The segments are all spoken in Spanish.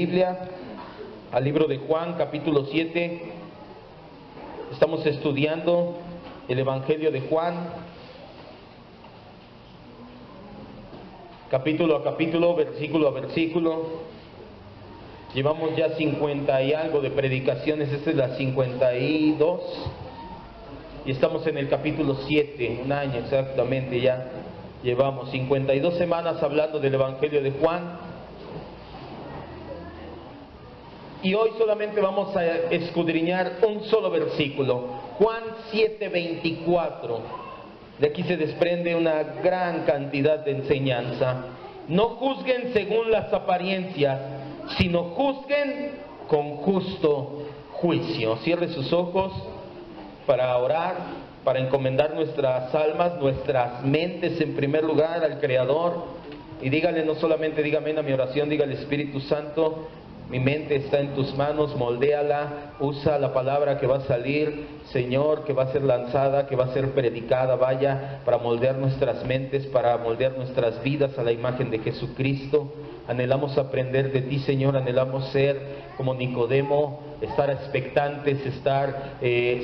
Biblia al libro de Juan, capítulo 7. Estamos estudiando el Evangelio de Juan, capítulo a capítulo, versículo a versículo. Llevamos ya 50 y algo de predicaciones, esta es la 52. Y estamos en el capítulo 7, un año exactamente ya. Llevamos 52 semanas hablando del Evangelio de Juan. Y hoy solamente vamos a escudriñar un solo versículo, Juan 7:24. De aquí se desprende una gran cantidad de enseñanza. No juzguen según las apariencias, sino juzguen con justo juicio. Cierre sus ojos para orar, para encomendar nuestras almas, nuestras mentes en primer lugar al Creador. Y dígale, no solamente diga amén a mi oración, dígale: Espíritu Santo, mi mente está en tus manos, moldéala, usa la palabra que va a salir, Señor, que va a ser lanzada, que va a ser predicada, vaya, para moldear nuestras mentes, para moldear nuestras vidas a la imagen de Jesucristo. Anhelamos aprender de ti, Señor, anhelamos ser como Nicodemo, estar expectantes, estar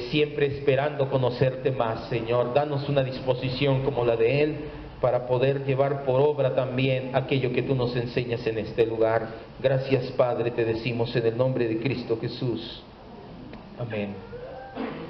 siempre esperando conocerte más, Señor. Danos una disposición como la de Él, para poder llevar por obra también aquello que tú nos enseñas en este lugar. Gracias, Padre, te decimos en el nombre de Cristo Jesús. Amén.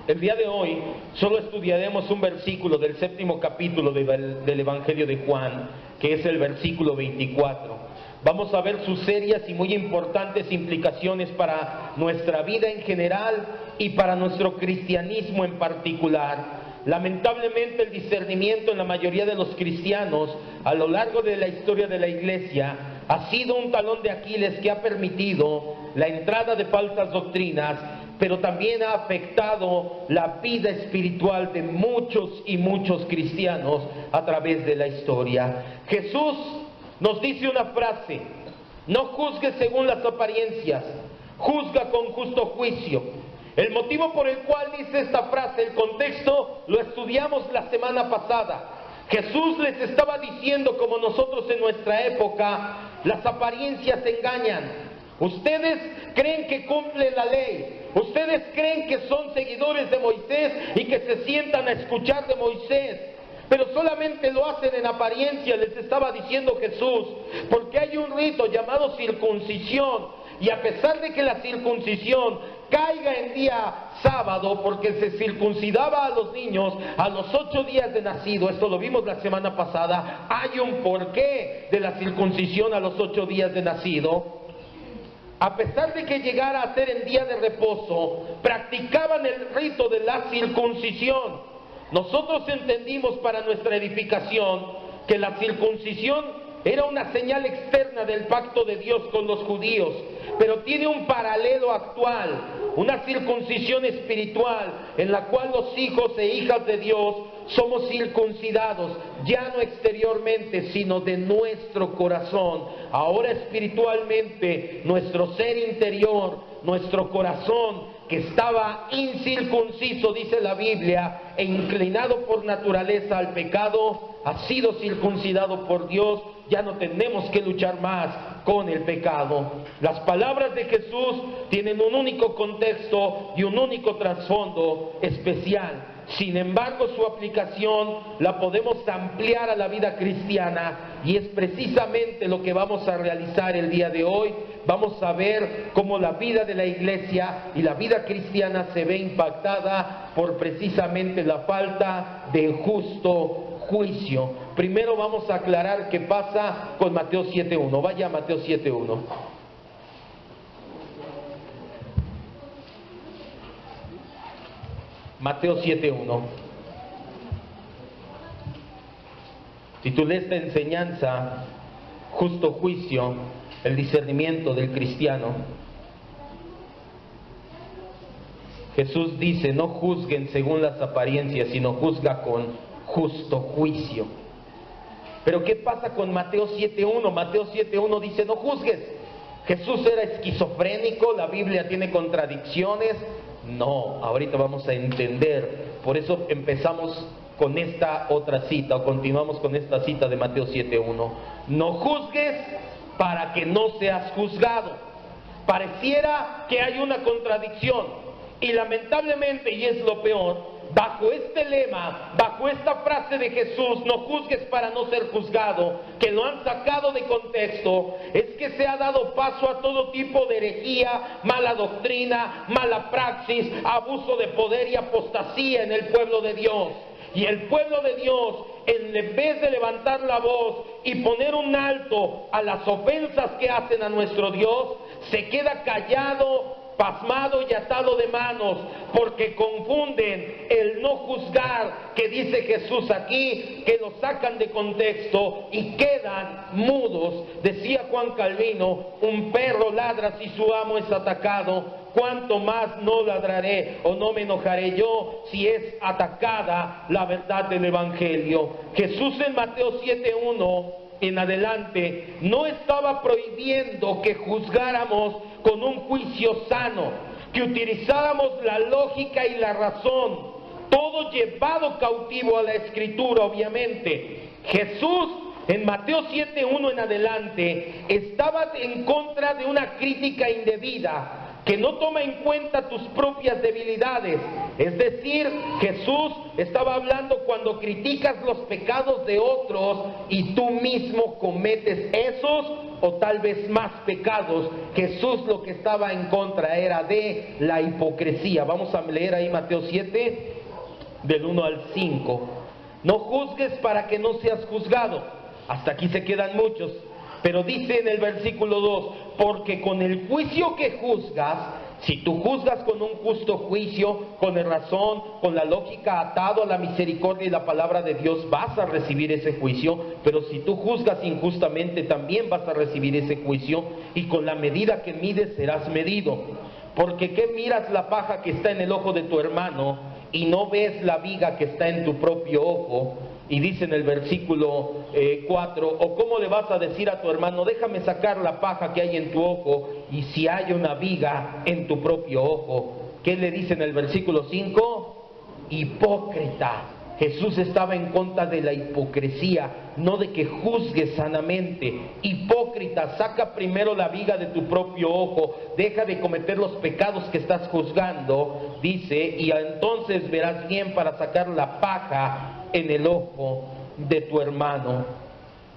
El día de hoy solo estudiaremos un versículo del 7º capítulo del Evangelio de Juan, que es el versículo 24. Vamos a ver sus serias y muy importantes implicaciones para nuestra vida en general y para nuestro cristianismo en particular. Lamentablemente el discernimiento en la mayoría de los cristianos a lo largo de la historia de la iglesia ha sido un talón de Aquiles que ha permitido la entrada de falsas doctrinas, pero también ha afectado la vida espiritual de muchos y muchos cristianos a través de la historia. Jesús nos dice una frase: no juzgues según las apariencias, juzga con justo juicio. El motivo por el cual dice esta frase, el contexto, lo estudiamos la semana pasada. Jesús les estaba diciendo, como nosotros en nuestra época, las apariencias engañan. Ustedes creen que cumplen la ley, ustedes creen que son seguidores de Moisés y que se sientan a escuchar de Moisés, pero solamente lo hacen en apariencia, les estaba diciendo Jesús, porque hay un rito llamado circuncisión. Y a pesar de que la circuncisión caiga en día sábado, porque se circuncidaba a los niños a los 8 días de nacido, esto lo vimos la semana pasada, hay un porqué de la circuncisión a los 8 días de nacido. A pesar de que llegara a ser en día de reposo, practicaban el rito de la circuncisión. Nosotros entendimos para nuestra edificación que la circuncisión era una señal externa del pacto de Dios con los judíos, pero tiene un paralelo actual, una circuncisión espiritual en la cual los hijos e hijas de Dios somos circuncidados, ya no exteriormente, sino de nuestro corazón. Ahora espiritualmente, nuestro ser interior, nuestro corazón, que estaba incircunciso, dice la Biblia, e inclinado por naturaleza al pecado, ha sido circuncidado por Dios. Ya no tenemos que luchar más con el pecado. Las palabras de Jesús tienen un único contexto y un único trasfondo especial. Sin embargo, su aplicación la podemos ampliar a la vida cristiana, y es precisamente lo que vamos a realizar el día de hoy. Vamos a ver cómo la vida de la iglesia y la vida cristiana se ve impactada por precisamente la falta de justo juicio. Primero vamos a aclarar qué pasa con Mateo 7:1. Vaya a Mateo 7:1. Mateo 7:1. Titulé esta enseñanza Justo Juicio, el discernimiento del cristiano. Jesús dice: no juzguen según las apariencias, sino juzga con justo juicio. Pero ¿qué pasa con Mateo 7:1? Mateo 7:1 dice: no juzgues. ¿Jesús era esquizofrénico? ¿La Biblia tiene contradicciones? No, ahorita vamos a entender. Por eso empezamos con esta otra cita, o continuamos con esta cita de Mateo 7:1. No juzgues para que no seas juzgado. Pareciera que hay una contradicción. Y lamentablemente, y es lo peor, bajo este lema, bajo esta frase de Jesús, no juzgues para no ser juzgado, que lo han sacado de contexto, es que se ha dado paso a todo tipo de herejía, mala doctrina, mala praxis, abuso de poder y apostasía en el pueblo de Dios. Y el pueblo de Dios, en vez de levantar la voz y poner un alto a las ofensas que hacen a nuestro Dios, se queda callado, pasmado y atado de manos, porque confunden el no juzgar que dice Jesús aquí, que lo sacan de contexto y quedan mudos. Decía Juan Calvino, un perro ladra si su amo es atacado, cuánto más no ladraré o no me enojaré yo si es atacada la verdad del Evangelio. Jesús en Mateo 7:1 en adelante no estaba prohibiendo que juzgáramos con un juicio sano, que utilizáramos la lógica y la razón, todo llevado cautivo a la Escritura, obviamente. Jesús en Mateo 7:1 en adelante estaba en contra de una crítica indebida, que no toma en cuenta tus propias debilidades. Es decir, Jesús estaba hablando cuando criticas los pecados de otros y tú mismo cometes esos o tal vez más pecados. Jesús lo que estaba en contra era de la hipocresía. Vamos a leer ahí Mateo 7, del 1 al 5. No juzgues para que no seas juzgado. Hasta aquí se quedan muchos. Pero dice en el versículo 2, porque con el juicio que juzgas, si tú juzgas con un justo juicio, con el razón, con la lógica atado a la misericordia y la palabra de Dios, vas a recibir ese juicio. Pero si tú juzgas injustamente, también vas a recibir ese juicio, y con la medida que mides serás medido. Porque ¿qué miras la paja que está en el ojo de tu hermano y no ves la viga que está en tu propio ojo? Y dice en el versículo 4, o cómo le vas a decir a tu hermano, déjame sacar la paja que hay en tu ojo, y si hay una viga en tu propio ojo. ¿Qué le dice en el versículo 5? Hipócrita. Jesús estaba en contra de la hipocresía, no de que juzgues sanamente. Hipócrita, saca primero la viga de tu propio ojo, deja de cometer los pecados que estás juzgando, dice, y entonces verás bien para sacar la paja en el ojo de tu hermano.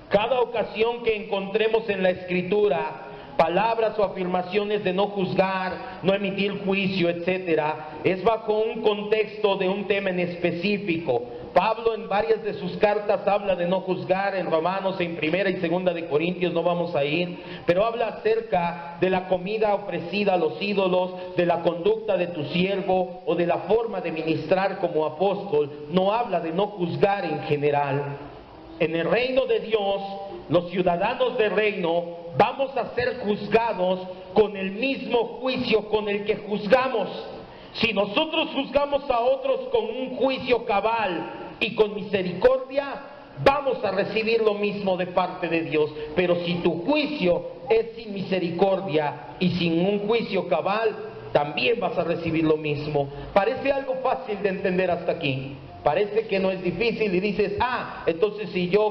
Cada ocasión que encontremos en la Escritura palabras o afirmaciones de no juzgar, no emitir juicio, etcétera, es bajo un contexto de un tema en específico. Pablo en varias de sus cartas habla de no juzgar, en Romanos, en Primera y Segunda de Corintios, no vamos a ir, pero habla acerca de la comida ofrecida a los ídolos, de la conducta de tu siervo o de la forma de ministrar como apóstol. No habla de no juzgar en general. En el reino de Dios, los ciudadanos del reino vamos a ser juzgados con el mismo juicio con el que juzgamos. Si nosotros juzgamos a otros con un juicio cabal y con misericordia, vamos a recibir lo mismo de parte de Dios. Pero si tu juicio es sin misericordia y sin un juicio cabal, también vas a recibir lo mismo. Parece algo fácil de entender hasta aquí. Parece que no es difícil y dices, entonces si yo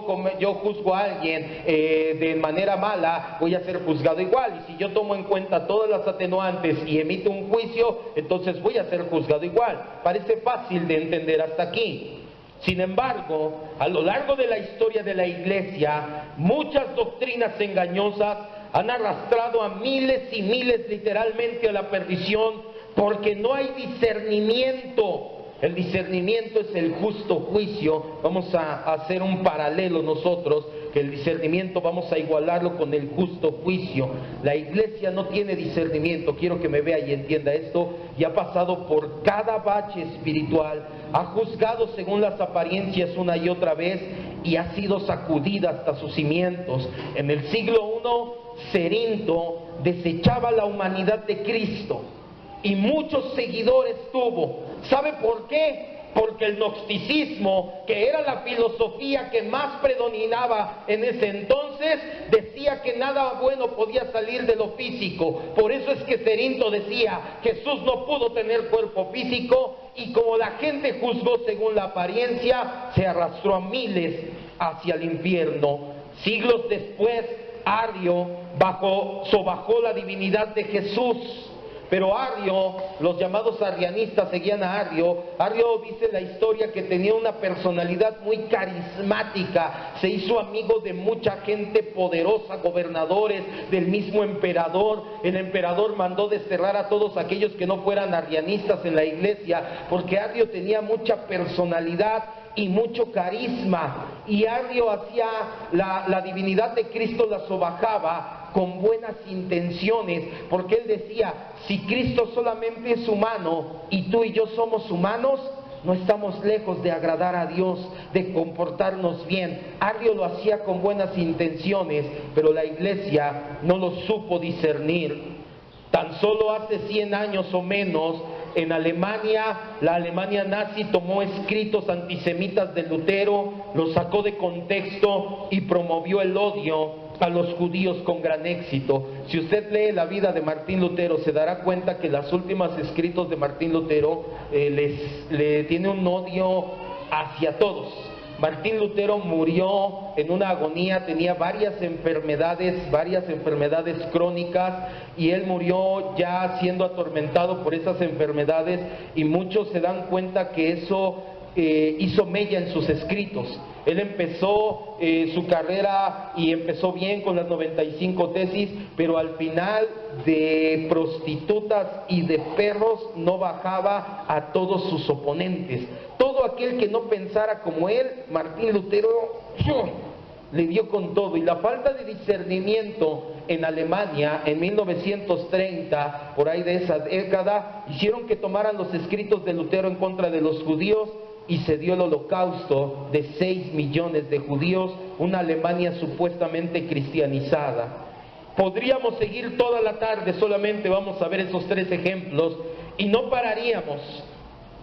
juzgo a alguien de manera mala, voy a ser juzgado igual. Y si yo tomo en cuenta todas las atenuantes y emito un juicio, entonces voy a ser juzgado igual. Parece fácil de entender hasta aquí. Sin embargo, a lo largo de la historia de la iglesia, muchas doctrinas engañosas han arrastrado a miles y miles literalmente a la perdición, porque no hay discernimiento. El discernimiento es el justo juicio. Vamos a hacer un paralelo nosotros, que el discernimiento vamos a igualarlo con el justo juicio. La iglesia no tiene discernimiento, quiero que me vea y entienda esto, y ha pasado por cada bache espiritual, ha juzgado según las apariencias una y otra vez, y ha sido sacudida hasta sus cimientos. En el siglo I, Cerinto desechaba la humanidad de Cristo, y muchos seguidores tuvo. ¿Sabe por qué? Porque el gnosticismo, que era la filosofía que más predominaba en ese entonces, decía que nada bueno podía salir de lo físico. Por eso es que Cerinto decía, Jesús no pudo tener cuerpo físico, y como la gente juzgó según la apariencia, se arrastró a miles hacia el infierno. Siglos después, Arrio sobajó la divinidad de Jesús. Pero Arrio, los llamados arrianistas seguían a Arrio. Arrio dice la historia que tenía una personalidad muy carismática, se hizo amigo de mucha gente poderosa, gobernadores, del mismo emperador. El emperador mandó desterrar a todos aquellos que no fueran arrianistas en la iglesia, porque Arrio tenía mucha personalidad y mucho carisma, y Arrio hacía la divinidad de Cristo, la sobajaba con buenas intenciones, porque él decía, si Cristo solamente es humano y tú y yo somos humanos, no estamos lejos de agradar a Dios, de comportarnos bien. Arrio lo hacía con buenas intenciones, pero la iglesia no lo supo discernir. Tan solo hace 100 años o menos, en Alemania, la Alemania nazi tomó escritos antisemitas de Lutero, los sacó de contexto y promovió el odio a los judíos con gran éxito. Si usted lee la vida de Martín Lutero, se dará cuenta que los últimos escritos de Martín Lutero le tiene un odio hacia todos. Martín Lutero murió en una agonía, tenía varias enfermedades crónicas, y él murió ya siendo atormentado por esas enfermedades, y muchos se dan cuenta que eso hizo mella en sus escritos. Él empezó su carrera y empezó bien con las 95 tesis, pero al final de prostitutas y de perros no bajaba a todos sus oponentes. Todo aquel que no pensara como él, Martín Lutero le dio con todo. Y la falta de discernimiento en Alemania en 1930, por ahí de esa década, hicieron que tomaran los escritos de Lutero en contra de los judíos, y se dio el holocausto de 6 millones de judíos, una Alemania supuestamente cristianizada. Podríamos seguir toda la tarde, solamente vamos a ver esos 3 ejemplos, y no pararíamos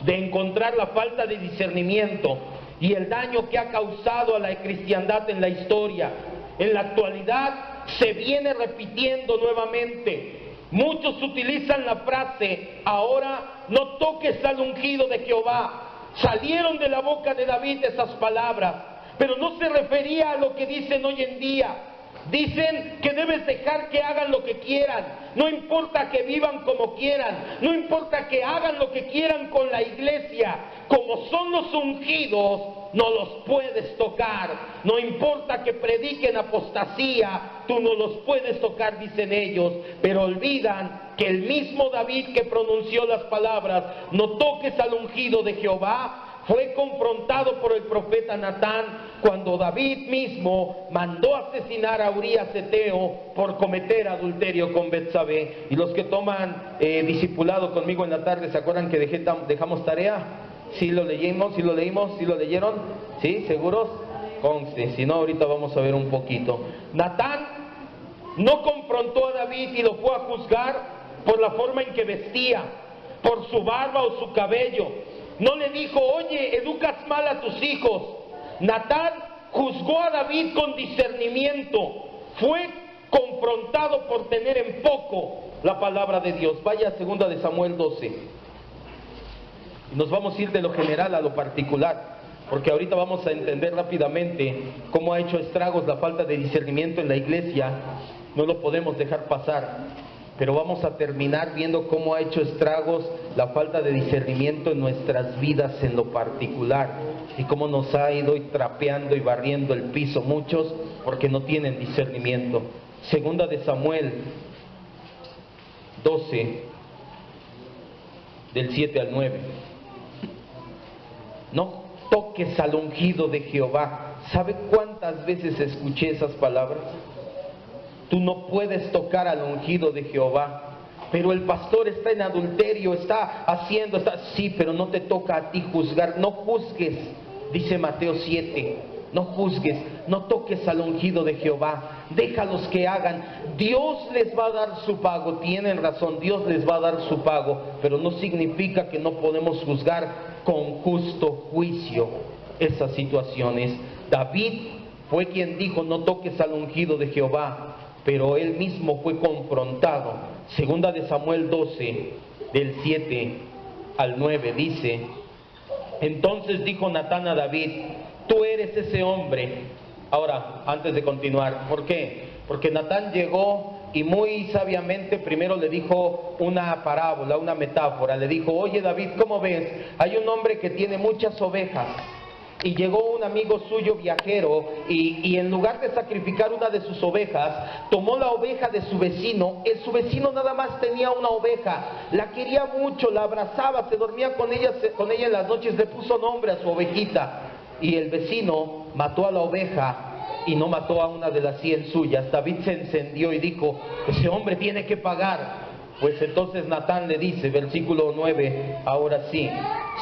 de encontrar la falta de discernimiento y el daño que ha causado a la cristiandad en la historia. En la actualidad se viene repitiendo nuevamente. Muchos utilizan la frase, ahora no toques al ungido de Jehová. Salieron de la boca de David esas palabras, pero no se refería a lo que dicen hoy en día. Dicen que debes dejar que hagan lo que quieran, no importa que vivan como quieran, no importa que hagan lo que quieran con la iglesia. Como son los ungidos, no los puedes tocar. No importa que prediquen apostasía, tú no los puedes tocar, dicen ellos. Pero olvidan que el mismo David que pronunció las palabras, no toques al ungido de Jehová, fue confrontado por el profeta Natán cuando David mismo mandó asesinar a Urías Eteo por cometer adulterio con Betsabé. Y los que toman discipulado conmigo en la tarde, ¿se acuerdan que dejamos tarea? ¿Sí lo leímos? ¿Sí lo leímos? ¿Sí lo leyeron? ¿Sí? ¿Seguros? Conste, si no ahorita vamos a ver un poquito. Natán no confrontó a David y lo fue a juzgar por la forma en que vestía, por su barba o su cabello. No le dijo, oye, educas mal a tus hijos. Natán juzgó a David con discernimiento. Fue confrontado por tener en poco la palabra de Dios. Vaya a 2 de Samuel 12. Nos vamos a ir de lo general a lo particular, porque ahorita vamos a entender rápidamente cómo ha hecho estragos la falta de discernimiento en la iglesia. No lo podemos dejar pasar. Pero vamos a terminar viendo cómo ha hecho estragos la falta de discernimiento en nuestras vidas en lo particular, y cómo nos ha ido trapeando y barriendo el piso muchos porque no tienen discernimiento. 2 de Samuel 12, del 7 al 9. No toques al ungido de Jehová. ¿Sabe cuántas veces escuché esas palabras? Tú no puedes tocar al ungido de Jehová. Pero el pastor está en adulterio, sí, pero no te toca a ti juzgar. No juzgues, dice Mateo 7. No juzgues, no toques al ungido de Jehová. Déjalos que hagan. Dios les va a dar su pago. Tienen razón, Dios les va a dar su pago. Pero no significa que no podemos juzgar con justo juicio esas situaciones. David fue quien dijo, no toques al ungido de Jehová, pero él mismo fue confrontado. 2 de Samuel 12, del 7 al 9, dice, entonces dijo Natán a David, tú eres ese hombre. Ahora, antes de continuar, ¿por qué? Porque Natán llegó y muy sabiamente primero le dijo una parábola, una metáfora. Le dijo: oye David, ¿cómo ves? Hay un hombre que tiene muchas ovejas. Y llegó un amigo suyo viajero y en lugar de sacrificar una de sus ovejas, tomó la oveja de su vecino. Su vecino nada más tenía una oveja, la quería mucho, la abrazaba, se dormía con ella en las noches, le puso nombre a su ovejita. Y el vecino mató a la oveja y no mató a una de las 100 suyas. David se encendió y dijo: ese hombre tiene que pagar. Pues entonces Natán le dice, versículo 9, ahora sí,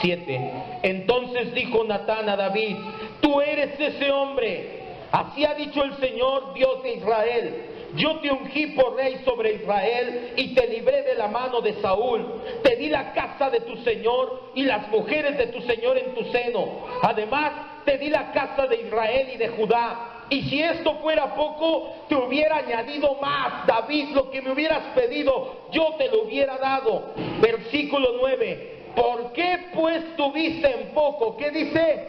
7. Entonces dijo Natán a David: tú eres ese hombre. Así ha dicho el Señor, Dios de Israel: yo te ungí por rey sobre Israel y te libré de la mano de Saúl. Te di la casa de tu Señor y las mujeres de tu Señor en tu seno. Además, te di la casa de Israel y de Judá. Y si esto fuera poco, te hubiera añadido más. David, lo que me hubieras pedido, yo te lo hubiera dado. Versículo 9. ¿Por qué pues tuviste en poco? ¿Qué dice?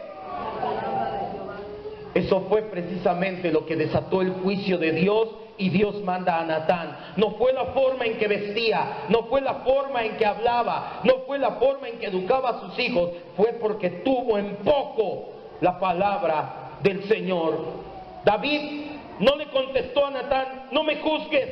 Eso fue precisamente lo que desató el juicio de Dios. Y Dios manda a Natán. No fue la forma en que vestía, no fue la forma en que hablaba, no fue la forma en que educaba a sus hijos. Fue porque tuvo en poco la palabra del Señor. David no le contestó a Natán: no me juzgues,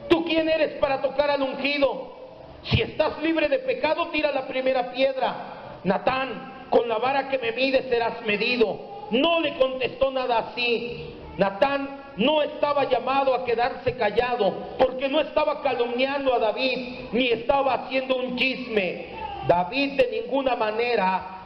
¿tú quién eres para tocar al ungido? Si estás libre de pecado, tira la primera piedra. Natán, con la vara que me mides serás medido. No le contestó nada así. Natán no estaba llamado a quedarse callado, porque no estaba calumniando a David, ni estaba haciendo un chisme. David de ninguna manera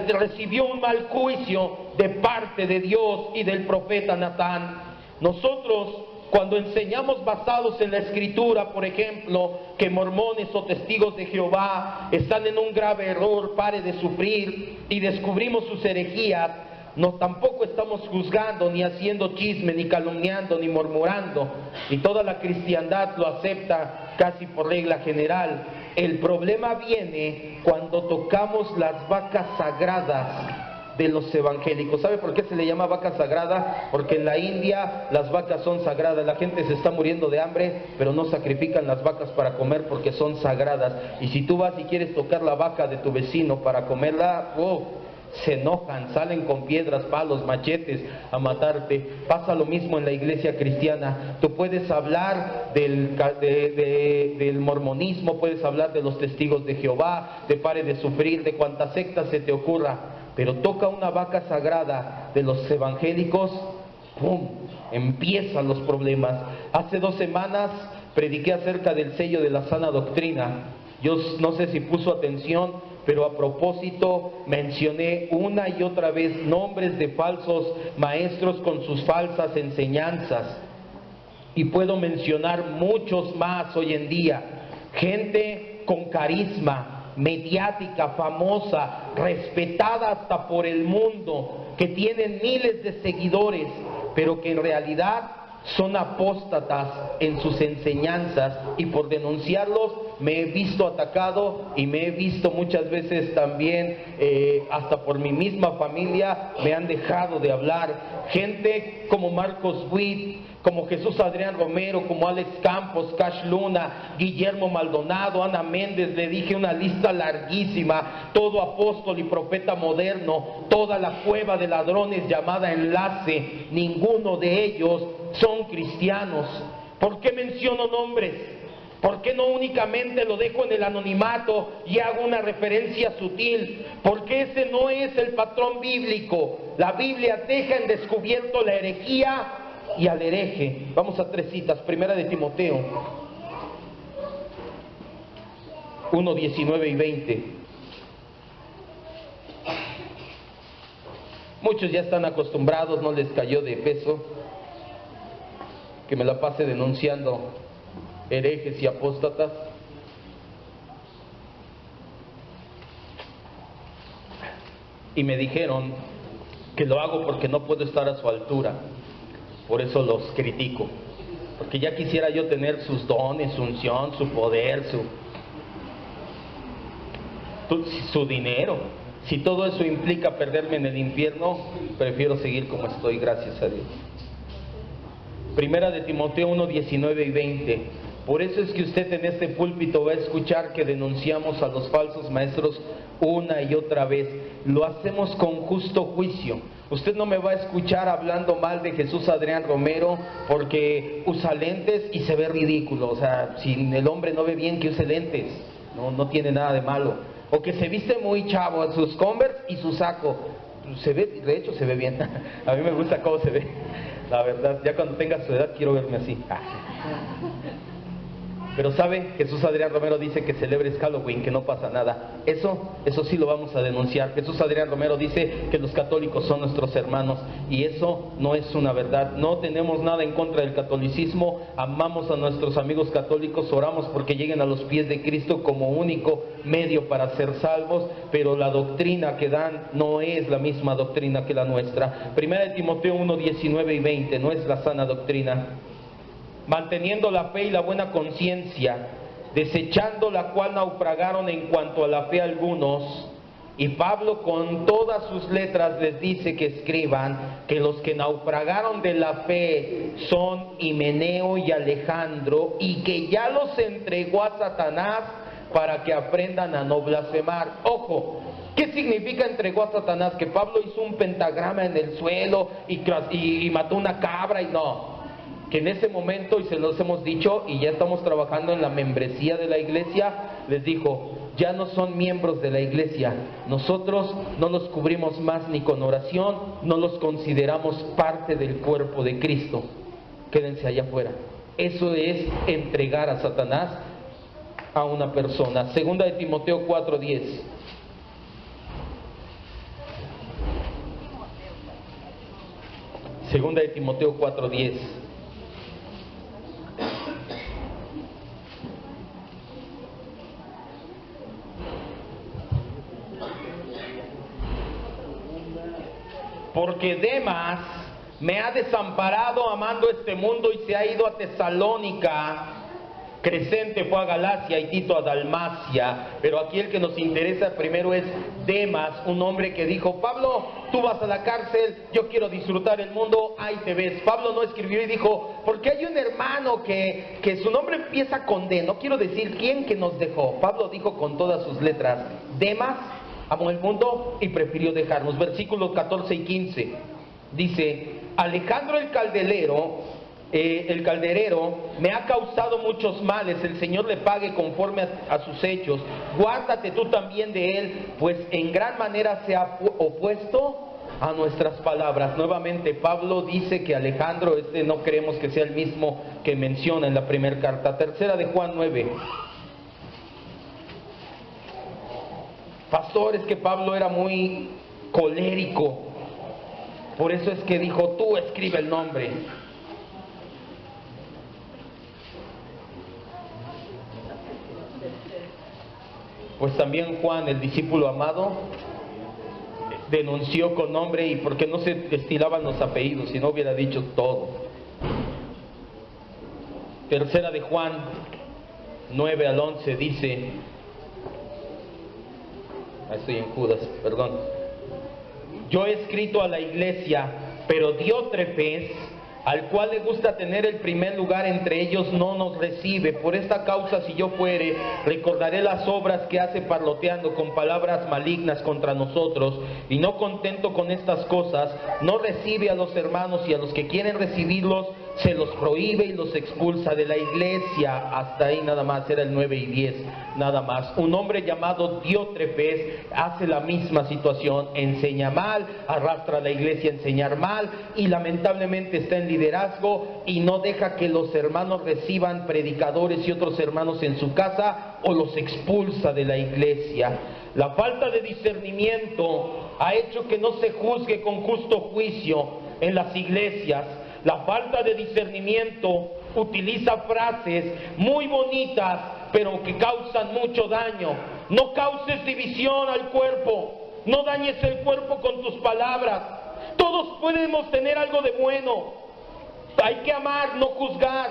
recibió un mal juicio de parte de Dios y del profeta Natán. Nosotros, cuando enseñamos basados en la Escritura, por ejemplo, que mormones o testigos de Jehová están en un grave error, pare de sufrir, y descubrimos sus herejías, no, tampoco estamos juzgando, ni haciendo chisme, ni calumniando, ni murmurando, y toda la cristiandad lo acepta casi por regla general. El problema viene cuando tocamos las vacas sagradas de los evangélicos. ¿Sabe por qué se le llama vaca sagrada? Porque en la India las vacas son sagradas. La gente se está muriendo de hambre, pero no sacrifican las vacas para comer porque son sagradas. Y si tú vas y quieres tocar la vaca de tu vecino para comerla, se enojan, salen con piedras, palos, machetes a matarte. Pasa lo mismo en la iglesia cristiana. Tú puedes hablar del mormonismo, puedes hablar de los testigos de Jehová, de pare de sufrir, de cuanta secta se te ocurra, pero toca una vaca sagrada de los evangélicos, ¡pum!, empiezan los problemas. Hace 2 semanas prediqué acerca del sello de la sana doctrina. Yo no sé si puso atención, pero a propósito mencioné una y otra vez nombres de falsos maestros con sus falsas enseñanzas. Y puedo mencionar muchos más hoy en día. Gente con carisma, mediática, famosa, respetada hasta por el mundo, que tienen miles de seguidores, pero que en realidad son apóstatas en sus enseñanzas, y por denunciarlos me he visto atacado y me he visto muchas veces también hasta por mi misma familia me han dejado de hablar. Gente como Marcos Witt, como Jesús Adrián Romero, como Alex Campos, Cash Luna, Guillermo Maldonado, Ana Méndez, le dije una lista larguísima, todo apóstol y profeta moderno, toda la cueva de ladrones llamada Enlace, ninguno de ellos son cristianos. ¿Por qué menciono nombres? ¿Por qué no únicamente lo dejo en el anonimato y hago una referencia sutil? Porque ese no es el patrón bíblico. La Biblia deja en descubierto la herejía y al hereje. Vamos a 3 citas. Primera de Timoteo 1, 19 y 20. Muchos ya están acostumbrados, no les cayó de peso que me la pase denunciando herejes y apóstatas. Y me dijeron que lo hago porque no puedo estar a su altura, por eso los critico, porque ya quisiera yo tener sus dones, su unción, su poder, su dinero. Si todo eso implica perderme en el infierno, prefiero seguir como estoy, gracias a Dios. Primera de Timoteo 1, 19 y 20. Por eso es que usted en este púlpito va a escuchar que denunciamos a los falsos maestros una y otra vez. Lo hacemos con justo juicio. Usted no me va a escuchar hablando mal de Jesús Adrián Romero porque usa lentes y se ve ridículo. O sea, si el hombre no ve bien que use lentes, no tiene nada de malo. O que se viste muy chavo, sus Converse y su saco. Se ve, de hecho se ve bien. A mí me gusta cómo se ve. La verdad, ya cuando tenga su edad quiero verme así. Pero sabe, Jesús Adrián Romero dice que celebres Halloween, que no pasa nada. Eso sí lo vamos a denunciar. Jesús Adrián Romero dice que los católicos son nuestros hermanos y eso no es una verdad. No tenemos nada en contra del catolicismo, amamos a nuestros amigos católicos, oramos porque lleguen a los pies de Cristo como único medio para ser salvos, pero la doctrina que dan no es la misma doctrina que la nuestra. Primera de Timoteo 1, 19 y 20, no es la sana doctrina. Manteniendo la fe y la buena conciencia, desechando la cual naufragaron en cuanto a la fe algunos. Y Pablo con todas sus letras les dice que escriban que los que naufragaron de la fe son Himeneo y Alejandro, y que ya los entregó a Satanás para que aprendan a no blasfemar. Ojo, ¿qué significa entregó a Satanás? ¿Que Pablo hizo un pentagrama en el suelo y mató una cabra? Y no. Que en ese momento, y se los hemos dicho, y ya estamos trabajando en la membresía de la iglesia, les dijo, ya no son miembros de la iglesia, nosotros no los cubrimos más ni con oración, no los consideramos parte del cuerpo de Cristo, quédense allá afuera. Eso es entregar a Satanás a una persona. Segunda de Timoteo 4:10. Segunda de Timoteo 4:10. Porque Demas me ha desamparado amando este mundo y se ha ido a Tesalónica. Crescente fue a Galacia y Tito a Dalmacia. Pero aquí el que nos interesa primero es Demas, un hombre que dijo, Pablo, tú vas a la cárcel, yo quiero disfrutar el mundo, ahí te ves. Pablo no escribió y dijo, porque hay un hermano que su nombre empieza con D, no quiero decir quién, que nos dejó. Pablo dijo con todas sus letras, Demas amó el mundo y prefirió dejarnos. Versículos 14 y 15. Dice, Alejandro el calderero me ha causado muchos males, el Señor le pague conforme a sus hechos. Guárdate tú también de él, pues en gran manera se ha opuesto a nuestras palabras. Nuevamente Pablo dice que Alejandro, no creemos que sea el mismo que menciona en la primera carta. Tercera de Juan 9. Pastor, es que Pablo era muy colérico, por eso es que dijo, tú escribe el nombre. Pues también Juan, el discípulo amado, denunció con nombre, y porque no se estilaban los apellidos, si no hubiera dicho todo. Tercera de Juan 9 al 11 dice, estoy en Judas, perdón. Yo he escrito a la iglesia, pero Diótrefes, al cual le gusta tener el primer lugar entre ellos, no nos recibe. Por esta causa, si yo fuere, recordaré las obras que hace parloteando con palabras malignas contra nosotros, y no contento con estas cosas, no recibe a los hermanos, y a los que quieren recibirlos se los prohíbe y los expulsa de la iglesia. Hasta ahí nada más, era el 9 y 10, nada más. Un hombre llamado Diótrefes hace la misma situación, enseña mal, arrastra a la iglesia a enseñar mal, y lamentablemente está en liderazgo y no deja que los hermanos reciban predicadores y otros hermanos en su casa, o los expulsa de la iglesia. La falta de discernimiento ha hecho que no se juzgue con justo juicio en las iglesias. La falta de discernimiento utiliza frases muy bonitas, pero que causan mucho daño. No causes división al cuerpo, no dañes el cuerpo con tus palabras. Todos podemos tener algo de bueno. Hay que amar, no juzgar.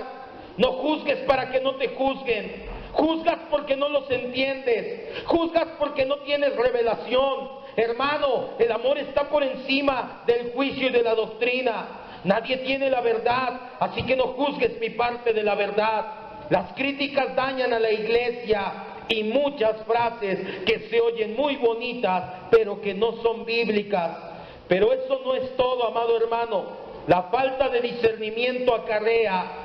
No juzgues para que no te juzguen. Juzgas porque no los entiendes. Juzgas porque no tienes revelación. Hermano, el amor está por encima del juicio y de la doctrina. Nadie tiene la verdad, así que no juzgues mi parte de la verdad. Las críticas dañan a la iglesia y muchas frases que se oyen muy bonitas, pero que no son bíblicas. Pero eso no es todo, amado hermano. La falta de discernimiento acarrea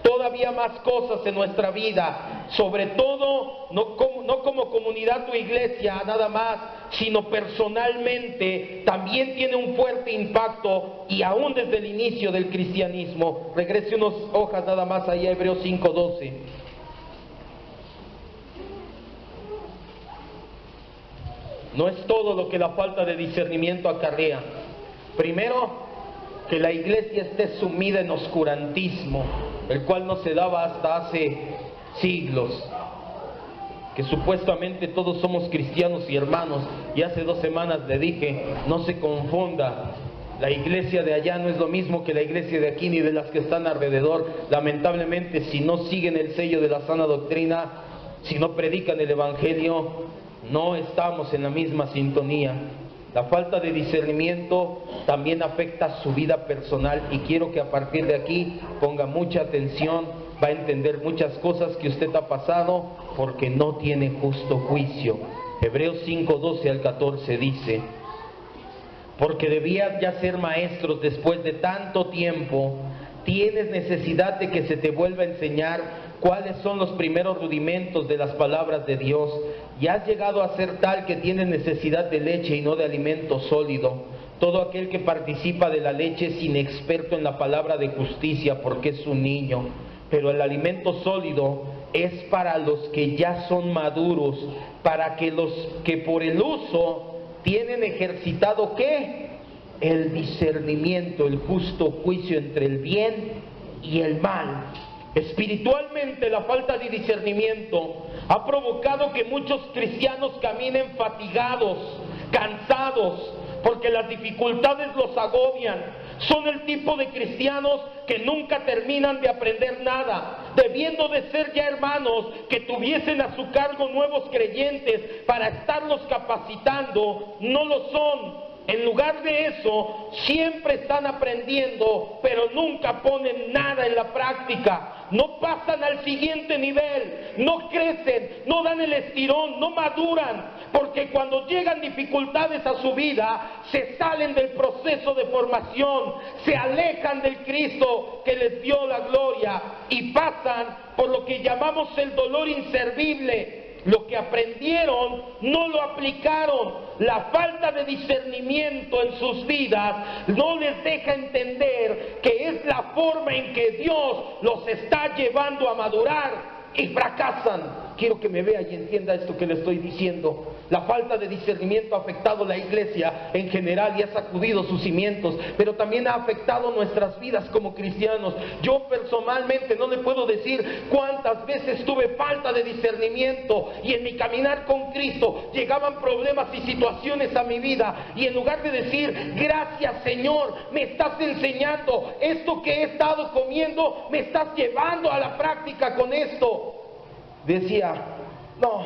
todavía más cosas en nuestra vida, sobre todo no como comunidad o iglesia nada más, sino personalmente también tiene un fuerte impacto, y aún desde el inicio del cristianismo. Regrese unas hojas nada más ahí a Hebreos 5:12. No es todo lo que la falta de discernimiento acarrea. Primero, que la iglesia esté sumida en oscurantismo, el cual no se daba hasta hace siglos. Que supuestamente todos somos cristianos y hermanos, y hace 2 semanas le dije, no se confunda, la iglesia de allá no es lo mismo que la iglesia de aquí ni de las que están alrededor. Lamentablemente, si no siguen el sello de la sana doctrina, si no predican el evangelio, no estamos en la misma sintonía. La falta de discernimiento también afecta su vida personal, y quiero que a partir de aquí ponga mucha atención. Va a entender muchas cosas que usted ha pasado porque no tiene justo juicio. Hebreos 5:12 al 14 dice: porque debías ya ser maestros después de tanto tiempo, tienes necesidad de que se te vuelva a enseñar cuáles son los primeros rudimentos de las palabras de Dios, y has llegado a ser tal que tienes necesidad de leche y no de alimento sólido. Todo aquel que participa de la leche es inexperto en la palabra de justicia, porque es un niño, pero el alimento sólido es para los que ya son maduros, para que los que por el uso tienen ejercitado ¿qué? El discernimiento, el justo juicio entre el bien y el mal. Espiritualmente, la falta de discernimiento ha provocado que muchos cristianos caminen fatigados, cansados, porque las dificultades los agobian. Son el tipo de cristianos que nunca terminan de aprender nada, debiendo de ser ya hermanos que tuviesen a su cargo nuevos creyentes para estarlos capacitando. No lo son. En lugar de eso, siempre están aprendiendo, pero nunca ponen nada en la práctica. No pasan al siguiente nivel, no crecen, no dan el estirón, no maduran, porque cuando llegan dificultades a su vida, se salen del proceso de formación, se alejan del Cristo que les dio la gloria, y pasan por lo que llamamos el dolor inservible. Lo que aprendieron no lo aplicaron. La falta de discernimiento en sus vidas no les deja entender que es la forma en que Dios los está llevando a madurar, y fracasan. Quiero que me vea y entienda esto que le estoy diciendo. La falta de discernimiento ha afectado a la iglesia en general y ha sacudido sus cimientos, pero también ha afectado nuestras vidas como cristianos. Yo personalmente no le puedo decir cuántas veces tuve falta de discernimiento, y en mi caminar con Cristo llegaban problemas y situaciones a mi vida, y en lugar de decir gracias Señor, me estás enseñando esto que he estado comiendo, me estás llevando a la práctica con esto, decía, no,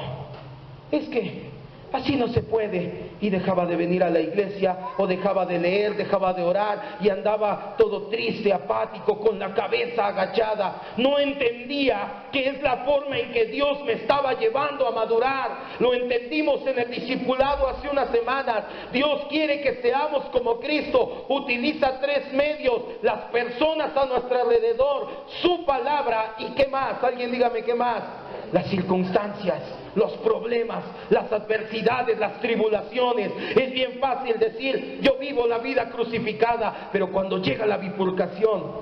es que así no se puede, y dejaba de venir a la iglesia, o dejaba de leer, dejaba de orar, y andaba todo triste, apático, con la cabeza agachada. No entendía que es la forma en que Dios me estaba llevando a madurar. Lo entendimos en el discipulado hace unas semanas. Dios quiere que seamos como Cristo. Utiliza 3 medios: las personas a nuestro alrededor, su palabra, y ¿qué más? Alguien dígame ¿qué más? Las circunstancias, los problemas, las adversidades, las tribulaciones. Es bien fácil decir, yo vivo la vida crucificada, pero cuando llega la bifurcación,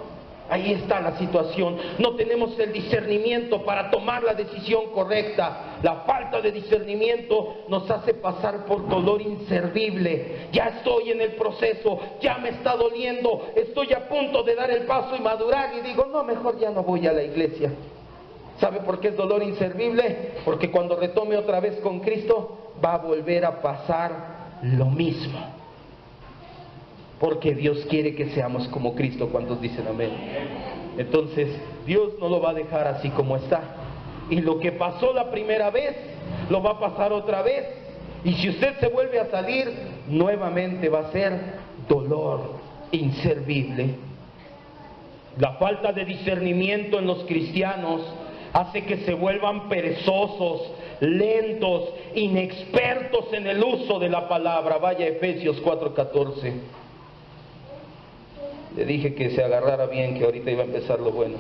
ahí está la situación. No tenemos el discernimiento para tomar la decisión correcta. La falta de discernimiento nos hace pasar por dolor inservible. Ya estoy en el proceso, ya me está doliendo, estoy a punto de dar el paso y madurar, y digo, no, mejor ya no voy a la iglesia. ¿Sabe por qué es dolor inservible? Porque cuando retome otra vez con Cristo, va a volver a pasar lo mismo. Porque Dios quiere que seamos como Cristo. ¿Cuántos dicen amén? Entonces, Dios no lo va a dejar así como está. Y lo que pasó la primera vez, lo va a pasar otra vez. Y si usted se vuelve a salir, nuevamente va a ser dolor inservible. La falta de discernimiento en los cristianos hace que se vuelvan perezosos, lentos, inexpertos en el uso de la palabra. Vaya Efesios 4:14. Le dije que se agarrara bien, que ahorita iba a empezar lo bueno.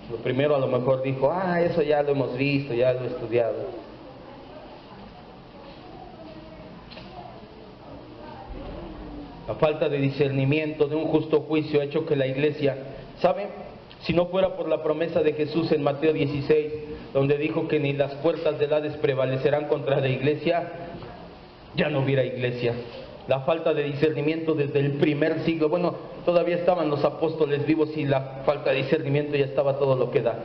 Lo primero a lo mejor dijo, eso ya lo hemos visto, ya lo he estudiado. La falta de discernimiento de un justo juicio ha hecho que la iglesia, ¿sabe? Si no fuera por la promesa de Jesús en Mateo 16, donde dijo que ni las puertas del Hades prevalecerán contra la iglesia, ya no hubiera iglesia. La falta de discernimiento desde el primer siglo, bueno, todavía estaban los apóstoles vivos y la falta de discernimiento ya estaba todo lo que da.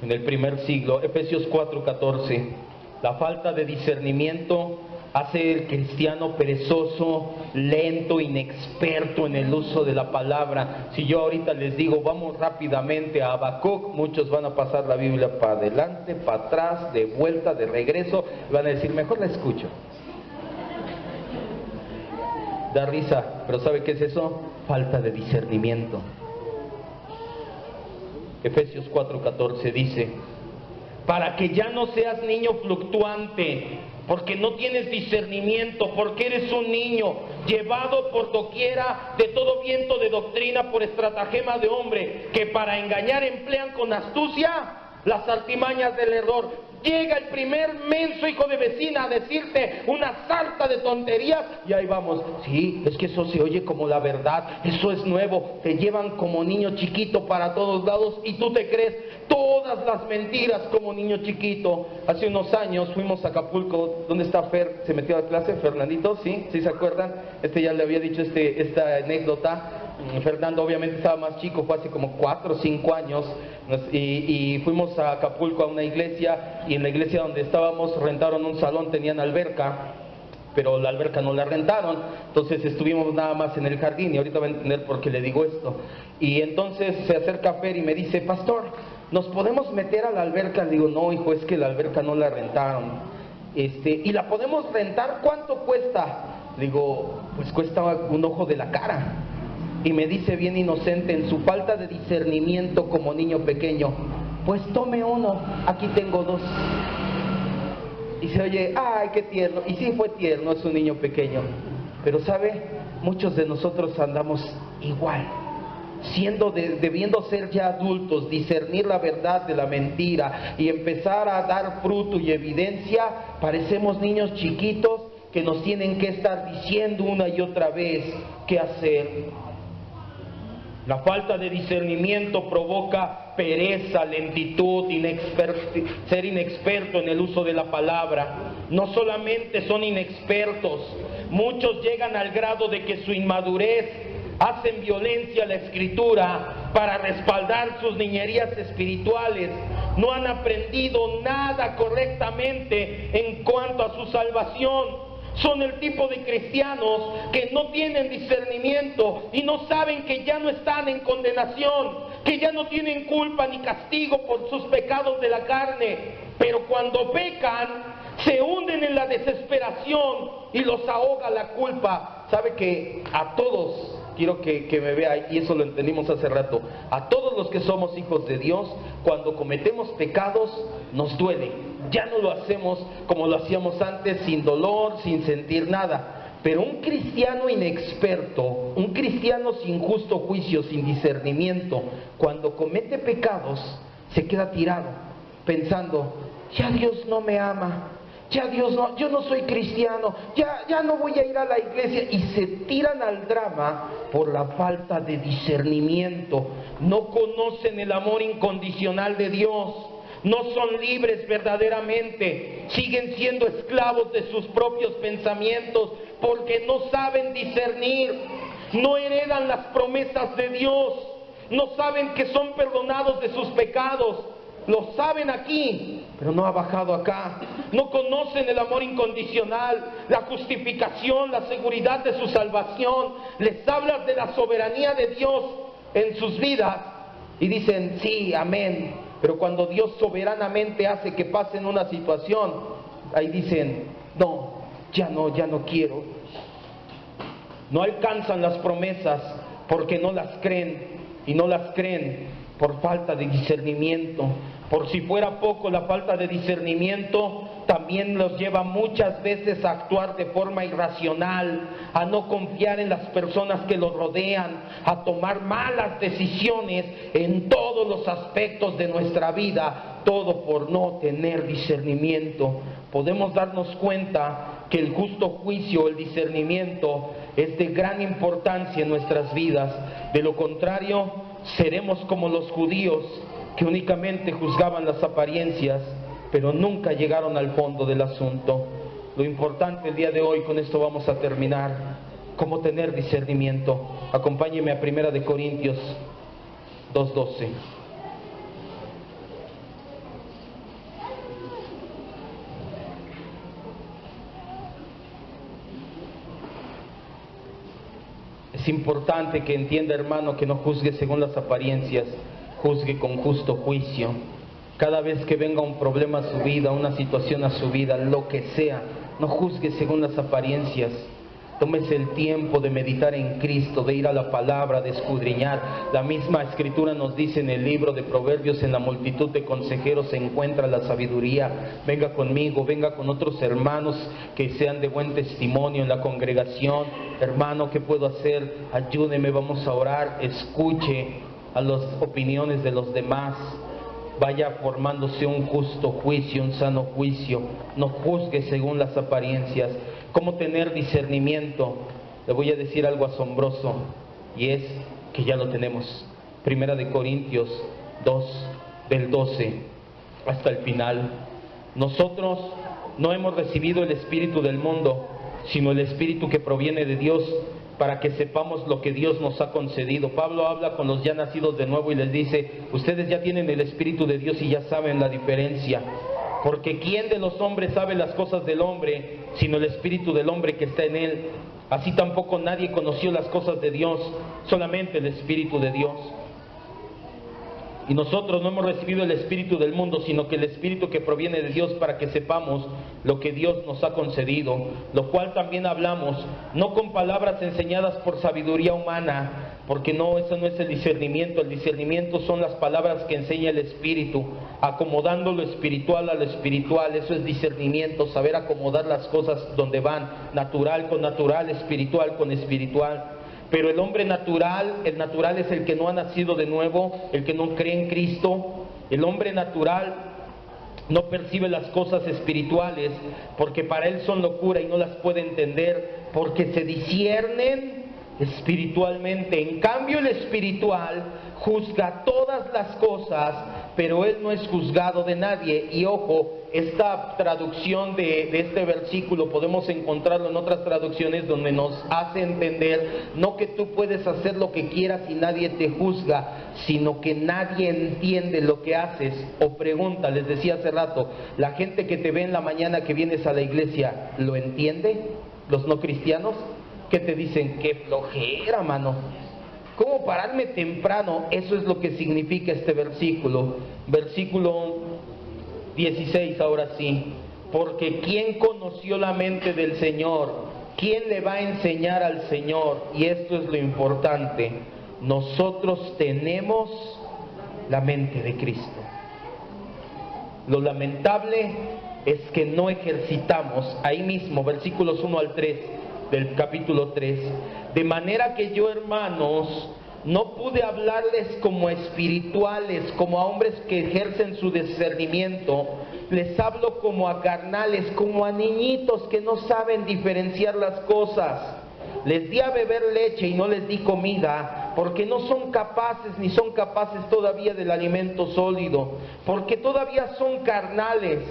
En el primer siglo, Efesios 4:14, la falta de discernimiento hace el cristiano perezoso, lento, inexperto en el uso de la palabra. Si yo ahorita les digo, vamos rápidamente a Habacuc, muchos van a pasar la Biblia para adelante, para atrás, de vuelta, de regreso, van a decir, mejor la escucho. Da risa, pero ¿sabe qué es eso? Falta de discernimiento. Efesios 4:14 dice, para que ya no seas niño fluctuante, porque no tienes discernimiento, porque eres un niño, llevado por doquiera de todo viento de doctrina por estratagema de hombre, que para engañar emplean con astucia las artimañas del error. Llega el primer menso hijo de vecina a decirte una sarta de tonterías y ahí vamos. Sí, es que eso se oye como la verdad, eso es nuevo. Te llevan como niño chiquito para todos lados y tú te crees todas las mentiras como niño chiquito. Hace unos años fuimos a Acapulco. ¿Dónde está Fer? ¿Se metió a la clase? ¿Fernandito? ¿Sí? ¿Sí se acuerdan? Ya le había dicho esta anécdota. Fernando obviamente estaba más chico, fue hace como 4 o 5 años, y fuimos a Acapulco a una iglesia, y en la iglesia donde estábamos rentaron un salón, tenían alberca, pero la alberca no la rentaron, entonces estuvimos nada más en el jardín, y ahorita va a entender por qué le digo esto. Y entonces se acerca Fer y me dice, pastor, ¿nos podemos meter a la alberca? Le digo, no hijo, es que la alberca no la rentaron. ¿Y la podemos rentar? ¿Cuánto cuesta? Le digo, pues cuesta un ojo de la cara. Y me dice bien inocente, en su falta de discernimiento como niño pequeño, pues tome uno, aquí tengo 2. Y se oye, ay, qué tierno. Y sí fue tierno, es un niño pequeño. Pero ¿sabe? Muchos de nosotros andamos igual, debiendo ser ya adultos, discernir la verdad de la mentira y empezar a dar fruto y evidencia. Parecemos niños chiquitos que nos tienen que estar diciendo una y otra vez qué hacer. La falta de discernimiento provoca pereza, lentitud, ser inexperto en el uso de la palabra. No solamente son inexpertos, muchos llegan al grado de que su inmadurez hacen violencia a la escritura para respaldar sus niñerías espirituales. No han aprendido nada correctamente en cuanto a su salvación. Son el tipo de cristianos que no tienen discernimiento y no saben que ya no están en condenación, que ya no tienen culpa ni castigo por sus pecados de la carne, pero cuando pecan se hunden en la desesperación y los ahoga la culpa. ¿Sabe que a todos, quiero que me vea, y eso lo entendimos hace rato, a todos los que somos hijos de Dios, cuando cometemos pecados nos duele? Ya no lo hacemos como lo hacíamos antes, sin dolor, sin sentir nada. Pero un cristiano inexperto, un cristiano sin justo juicio, sin discernimiento, cuando comete pecados, se queda tirado, pensando, ya Dios no me ama, ya Dios no, yo no soy cristiano, ya no voy a ir a la iglesia, y se tiran al drama por la falta de discernimiento. No conocen el amor incondicional de Dios. No son libres verdaderamente, siguen siendo esclavos de sus propios pensamientos porque no saben discernir, no heredan las promesas de Dios, no saben que son perdonados de sus pecados, lo saben aquí, pero no ha bajado acá. No conocen el amor incondicional, la justificación, la seguridad de su salvación. Les hablas de la soberanía de Dios en sus vidas y dicen, sí, amén. Pero cuando Dios soberanamente hace que pasen una situación, ahí dicen, no, ya no quiero. no alcanzan las promesas porque no las creen, y no las creen por falta de discernimiento. Por si fuera poco, la falta de discernimiento también los lleva muchas veces a actuar de forma irracional, a no confiar en las personas que los rodean, a tomar malas decisiones en todos los aspectos de nuestra vida, todo por no tener discernimiento. Podemos darnos cuenta que el justo juicio, el discernimiento, es de gran importancia en nuestras vidas. De lo contrario, seremos como los judíos, que únicamente juzgaban las apariencias, pero nunca llegaron al fondo del asunto. Lo importante el día de hoy, con esto vamos a terminar, cómo tener discernimiento. Acompáñeme a 1 de Corintios 2:12. Es importante que entienda, hermano, que no juzgue según las apariencias, juzgue con justo juicio. Cada vez que venga un problema a su vida, una situación a su vida, lo que sea, no juzgue según las apariencias. Tómese el tiempo de meditar en Cristo, de ir a la palabra, de escudriñar. La misma Escritura nos dice en el libro de Proverbios: en la multitud de consejeros se encuentra la sabiduría. Venga conmigo, venga con otros hermanos que sean de buen testimonio en la congregación. Hermano, ¿qué puedo hacer? Ayúdeme, vamos a orar. Escuche a las opiniones de los demás. Vaya formándose un justo juicio, un sano juicio. No juzgue según las apariencias. ¿Cómo tener discernimiento? Le voy a decir algo asombroso, y es que ya lo tenemos. 1 de Corintios 2, del 12 hasta el final. Nosotros no hemos recibido el espíritu del mundo, sino el espíritu que proviene de Dios, para que sepamos lo que Dios nos ha concedido. Pablo habla con los ya nacidos de nuevo y les dice: ustedes ya tienen el espíritu de Dios y ya saben la diferencia. Porque ¿quién de los hombres sabe las cosas del hombre, sino el espíritu del hombre que está en él? Así tampoco nadie conoció las cosas de Dios, solamente el espíritu de Dios. Y nosotros no hemos recibido el espíritu del mundo, sino que el espíritu que proviene de Dios, para que sepamos lo que Dios nos ha concedido, lo cual también hablamos, no con palabras enseñadas por sabiduría humana, porque no, eso no es el discernimiento. El discernimiento son las palabras que enseña el Espíritu, acomodando lo espiritual a lo espiritual. Eso es discernimiento, saber acomodar las cosas donde van, natural con natural, espiritual con espiritual. Pero el hombre natural, el natural es el que no ha nacido de nuevo, el que no cree en Cristo. El hombre natural no percibe las cosas espirituales, porque para él son locura y no las puede entender, porque se disciernen espiritualmente. En cambio, el espiritual juzga todas las cosas, pero él no es juzgado de nadie. Y ojo, esta traducción de este versículo podemos encontrarlo en otras traducciones, donde nos hace entender no que tú puedes hacer lo que quieras y nadie te juzga, sino que nadie entiende lo que haces o pregunta. Les decía hace rato, la gente que te ve en la mañana que vienes a la iglesia, ¿lo entiende? Los no cristianos, ¿qué te dicen? ¡Qué flojera, mano! ¿Cómo pararme temprano? Eso es lo que significa este versículo. Versículo 16, ahora sí. Porque ¿quién conoció la mente del Señor? ¿Quién le va a enseñar al Señor? Y esto es lo importante. Nosotros tenemos la mente de Cristo. Lo lamentable es que no ejercitamos, ahí mismo, versículos 1 al 3 del capítulo 3, de manera que yo, hermanos, no pude hablarles como espirituales, como a hombres que ejercen su discernimiento. Les hablo como a carnales, como a niñitos que no saben diferenciar las cosas. Les di a beber leche y no les di comida, porque no son capaces ni son capaces todavía del alimento sólido, porque todavía son carnales.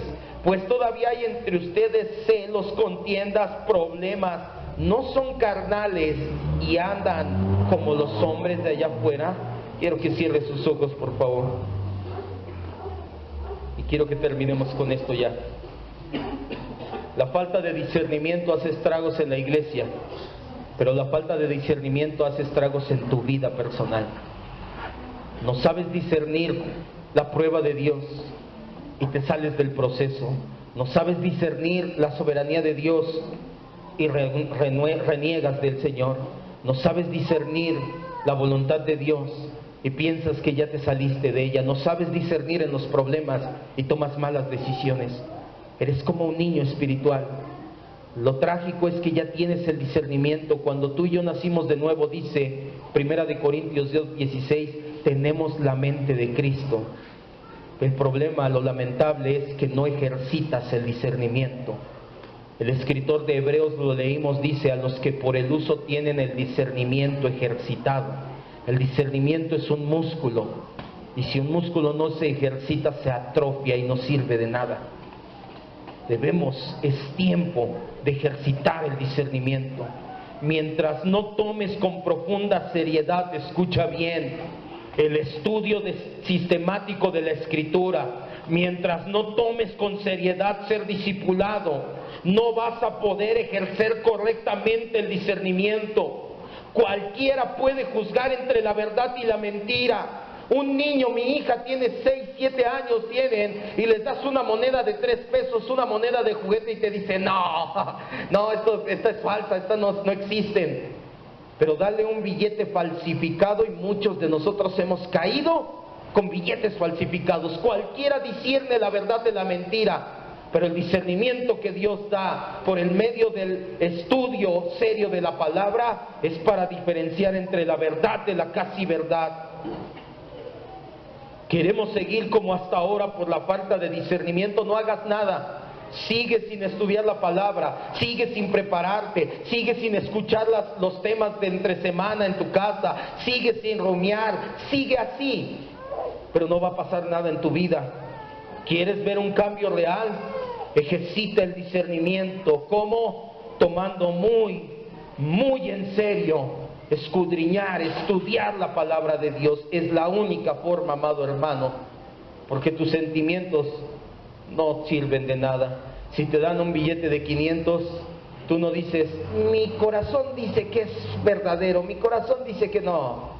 Pues todavía hay entre ustedes celos, contiendas, problemas. No son carnales y andan como los hombres de allá afuera. Quiero que cierre sus ojos, por favor. Y quiero que terminemos con esto ya. La falta de discernimiento hace estragos en la iglesia, pero la falta de discernimiento hace estragos en tu vida personal. No sabes discernir la prueba de Dios y te sales del proceso. No sabes discernir la soberanía de Dios y reniegas del Señor. No sabes discernir la voluntad de Dios y piensas que ya te saliste de ella. No sabes discernir en los problemas y tomas malas decisiones. Eres como un niño espiritual. Lo trágico es que ya tienes el discernimiento. Cuando tú y yo nacimos de nuevo, dice 1 Corintios 16, tenemos la mente de Cristo. El problema, lo lamentable, es que no ejercitas el discernimiento. El escritor de Hebreos, lo leímos, dice: a los que por el uso tienen el discernimiento ejercitado. El discernimiento es un músculo, y si un músculo no se ejercita, se atrofia y no sirve de nada. Es tiempo de ejercitar el discernimiento. Mientras no tomes con profunda seriedad, escucha bien, el estudio sistemático de la Escritura, mientras no tomes con seriedad ser discipulado, no vas a poder ejercer correctamente el discernimiento. Cualquiera puede juzgar entre la verdad y la mentira. Un niño, mi hija tiene 6, 7 años tienen, y les das una moneda de 3 pesos, una moneda de juguete, y te dice: no, esta es falsa, esta no existen. Pero dale un billete falsificado, y muchos de nosotros hemos caído con billetes falsificados. Cualquiera discierne la verdad de la mentira, pero el discernimiento que Dios da por el medio del estudio serio de la palabra es para diferenciar entre la verdad de la casi verdad. Queremos seguir como hasta ahora por la falta de discernimiento. No hagas nada. Sigue sin estudiar la palabra, sigue sin prepararte, sigue sin escuchar los temas de entre semana en tu casa, sigue sin rumiar, sigue así, pero no va a pasar nada en tu vida. ¿Quieres ver un cambio real? Ejercita el discernimiento. ¿Cómo? Tomando muy en serio, escudriñar, estudiar la palabra de Dios. Es la única forma, amado hermano, porque tus sentimientos no sirven de nada. Si te dan un billete de 500, tú no dices: mi corazón dice que es verdadero, mi corazón dice que no.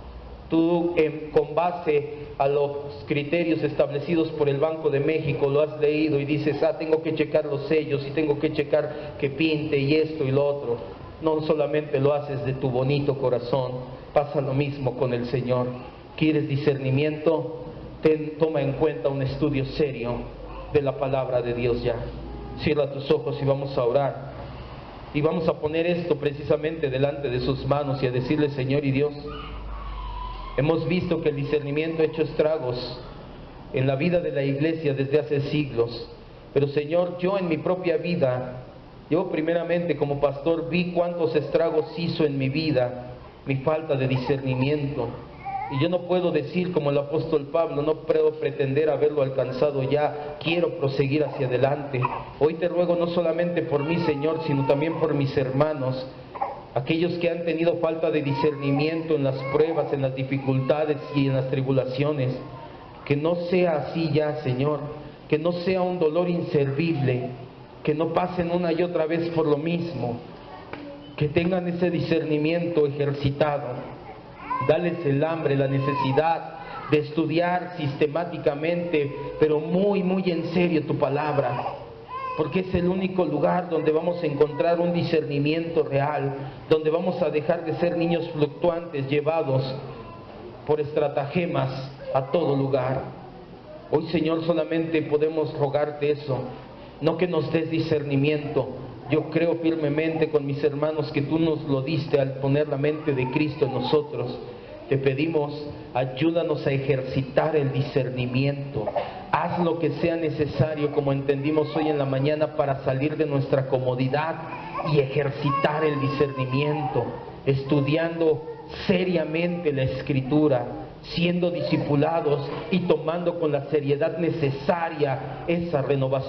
Tú, con base a los criterios establecidos por el Banco de México, lo has leído y dices: tengo que checar los sellos y tengo que checar que pinte y esto y lo otro. No solamente lo haces de tu bonito corazón, pasa lo mismo con el Señor. ¿Quieres discernimiento? Toma en cuenta un estudio serio de la palabra de Dios ya. Cierra tus ojos y vamos a orar. Y vamos a poner esto precisamente delante de sus manos y a decirle: Señor y Dios, hemos visto que el discernimiento ha hecho estragos en la vida de la iglesia desde hace siglos. Pero Señor, yo en mi propia vida, yo primeramente como pastor vi cuántos estragos hizo en mi vida mi falta de discernimiento. Y yo no puedo decir como el apóstol Pablo: no puedo pretender haberlo alcanzado ya, quiero proseguir hacia adelante. Hoy te ruego no solamente por mí, Señor, sino también por mis hermanos, aquellos que han tenido falta de discernimiento en las pruebas, en las dificultades y en las tribulaciones. Que no sea así ya, Señor, que no sea un dolor inservible, que no pasen una y otra vez por lo mismo, que tengan ese discernimiento ejercitado. Dales el hambre, la necesidad de estudiar sistemáticamente, pero muy en serio tu palabra, porque es el único lugar donde vamos a encontrar un discernimiento real, donde vamos a dejar de ser niños fluctuantes llevados por estratagemas a todo lugar. Hoy, Señor, solamente podemos rogarte eso, no que nos des discernimiento. Yo creo firmemente con mis hermanos que tú nos lo diste al poner la mente de Cristo en nosotros. Te pedimos, ayúdanos a ejercitar el discernimiento. Haz lo que sea necesario, como entendimos hoy en la mañana, para salir de nuestra comodidad y ejercitar el discernimiento, estudiando seriamente la Escritura, siendo discipulados y tomando con la seriedad necesaria esa renovación.